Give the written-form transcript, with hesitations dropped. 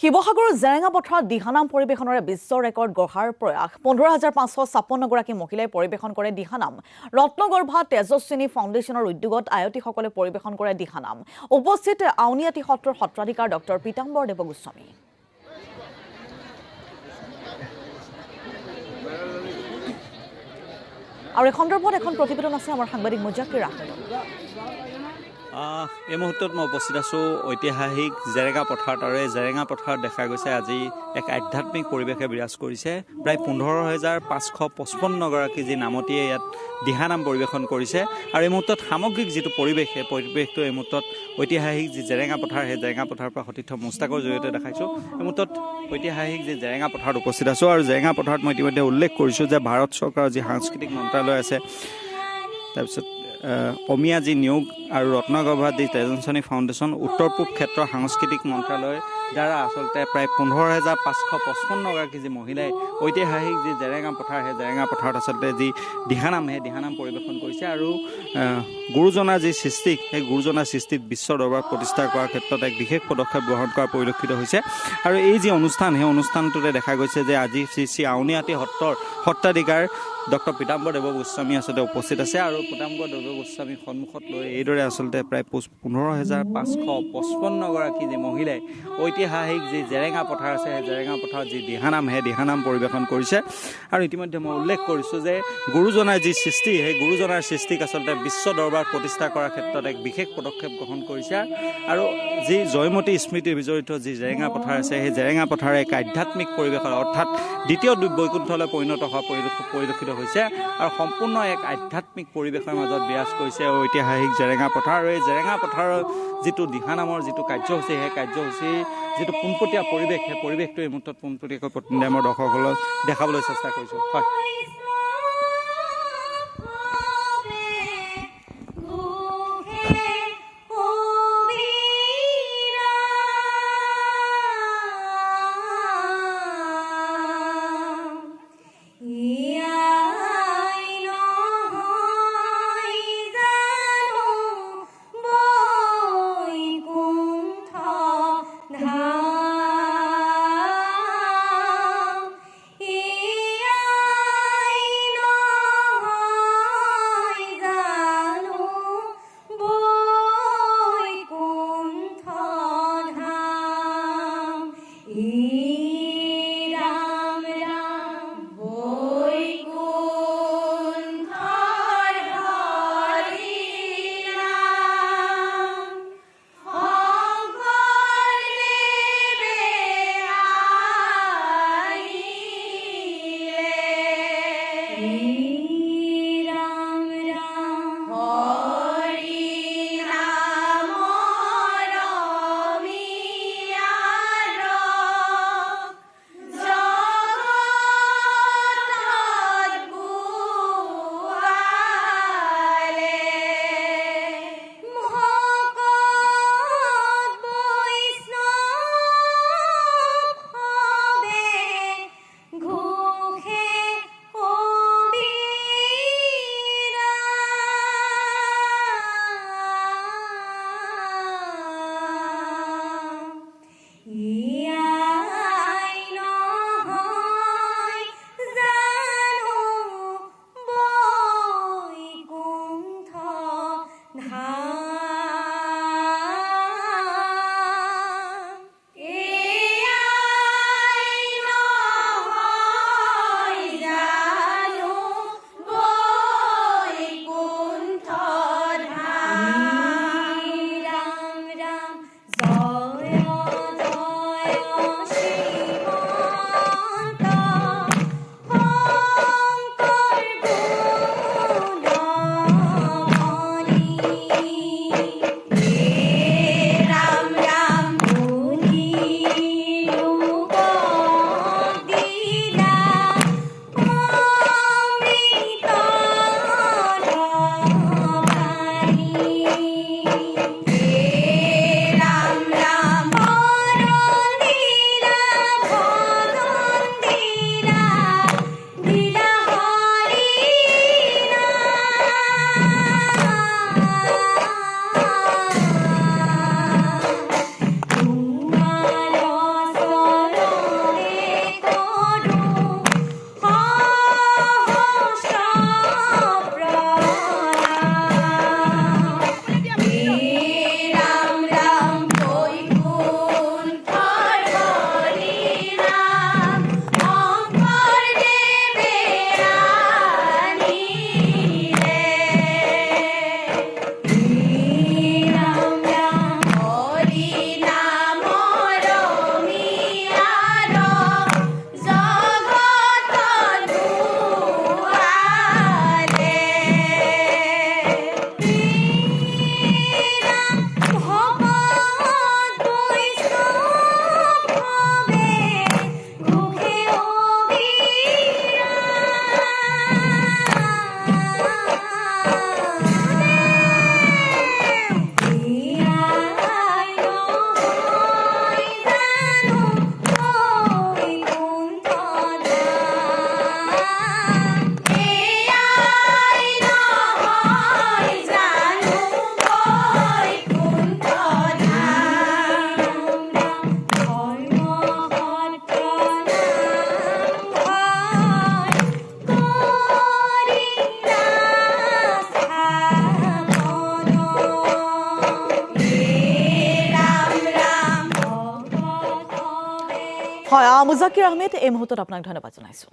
শিৱসাগৰৰ জেৰেঙা পথাৰত দিহানাম পৰিৱেশনৰে বিশ্ব ৰেকৰ্ড গঢ়াৰ প্ৰয়াস 15,556 গৰাকী মহিলাই পৰিৱেশন কৰে দিহানাম ৰত্নগৰ্ভা তেজস্বিনী ফাউণ্ডেশ্যনৰ উদ্যোগত আয়তীসকলে পৰিৱেশন কৰে দিহানাম উপস্থিত আউনীআটী সত্ৰৰ সত্ৰাধিকাৰ ডক্টৰ পীতাম্বৰ দেৱ গোস্বামী আৰু এই সন্দৰ্ভত এখন প্ৰতিবেদন আছে আমাৰ সাংবাদিক মুজাক্কিৰ আহমেদৰ এই মুহূৰ্তত মই উপস্থিত আছোঁ ঐতিহাসিক জেৰেঙা পথাৰত আৰু এই জেৰেঙা পথাৰত দেখা গৈছে আজি এক আধ্যাত্মিক পৰিৱেশে বিৰাজ কৰিছে প্ৰায় 15,555 গৰাকী যি নামতীয়ে ইয়াত দিহানাম পৰিৱেশন কৰিছে আৰু এই মুহূৰ্তত সামগ্ৰিক যিটো পৰিৱেশ সেই পৰিৱেশটো এই মুহূৰ্তত ঐতিহাসিক যি জেৰেঙা পথাৰ সেই জেৰেঙা পথাৰৰ পৰা সতীৰ্থ মুস্তাকৰ জৰিয়তে দেখাইছোঁ এই মুহূৰ্তত ঐতিহাসিক যি জেৰেঙা পথাৰত উপস্থিত আছোঁ আৰু জেৰেঙা পথাৰত মই ইতিমধ্যে উল্লেখ কৰিছোঁ যে ভাৰত চৰকাৰৰ যি সাংস্কৃতিক মন্ত্ৰালয় আছে তাৰপিছত অমিয়া যি নিয়োগ আৰু ৰত্নগৰ্ভা যি তেজস্বিনী ফাউণ্ডেশ্যন উত্তৰ পূব ক্ষেত্ৰ সাংস্কৃতিক মন্ত্ৰালয়ৰ দ্বাৰা আচলতে প্ৰায় 15,555 গৰাকী যি মহিলাই ঐতিহাসিক যি জেৰেঙা পথাৰ সেই জেৰেঙা পথাৰত আচলতে যি দিহানাম সেই দিহানাম পৰিৱেশন কৰিছে আৰু গুৰুজনাৰ যি সৃষ্টি সেই গুৰুজনাৰ সৃষ্টিত বিশ্ব দৰবাৰ প্ৰতিষ্ঠা কৰাৰ ক্ষেত্ৰত এক বিশেষ পদক্ষেপ গ্ৰহণ কৰা পৰিলক্ষিত হৈছে আৰু এই যি অনুষ্ঠান সেই অনুষ্ঠানটোতে দেখা গৈছে যে আজি শ্ৰী আউনীআটী সত্ৰৰ সত্ৰাধিকাৰ ডক্টৰ পীতাম্বৰ দেৱ গোস্বামী আচলতে উপস্থিত আছে আৰু পীতাম্বৰ দেৱ গোস্বামীৰ সন্মুখত লৈ এইদৰে আচলতে প্ৰায় 15,555 গৰাকী যি মহিলাই ঐতিহাসিক যি জেৰেঙা পথাৰ আছে সেই জেৰেঙা পথাৰত যি দিহানাম সেই দিহানাম পৰিৱেশন কৰিছে আৰু ইতিমধ্যে মই উল্লেখ কৰিছোঁ যে গুৰুজনাৰ যি সৃষ্টি সেই গুৰুজনাৰ সৃষ্টিক আচলতে বিশ্ব দৰবাৰ প্ৰতিষ্ঠা কৰাৰ ক্ষেত্ৰত এক বিশেষ পদক্ষেপ গ্ৰহণ কৰিছে আৰু যি জয়মতী স্মৃতি বিজড়িত যি জেৰেঙা পথাৰ আছে সেই জেৰেঙা পথাৰে এক আধ্যাত্মিক পৰিৱেশৰ অৰ্থাৎ দ্বিতীয় বৈকুণ্ঠলৈ পৰিণত হোৱা পৰিলক্ষিত হৈছে আৰু সম্পূৰ্ণ এক আধ্যাত্মিক পৰিৱেশৰ মাজত বিৰাজ কৰিছে ঐতিহাসিক জেৰেঙা পথাৰ আৰু এই জেৰেঙা পথাৰৰ যিটো দিহানামৰ যিটো কাৰ্যসূচী সেই কাৰ্যসূচীৰ যিটো পোনপটীয়া পৰিৱেশ সেই পৰিৱেশটো এই মুহূৰ্তত পোনপটীয়াকৈ প্ৰতিনিধি মই দৰ্শকসকলক দেখাবলৈ চেষ্টা কৰিছোঁ হয় হয় মুজাকিৰ আহমেদ এই মুহূৰ্তত আপোনাক ধন্যবাদ জনাইছোঁ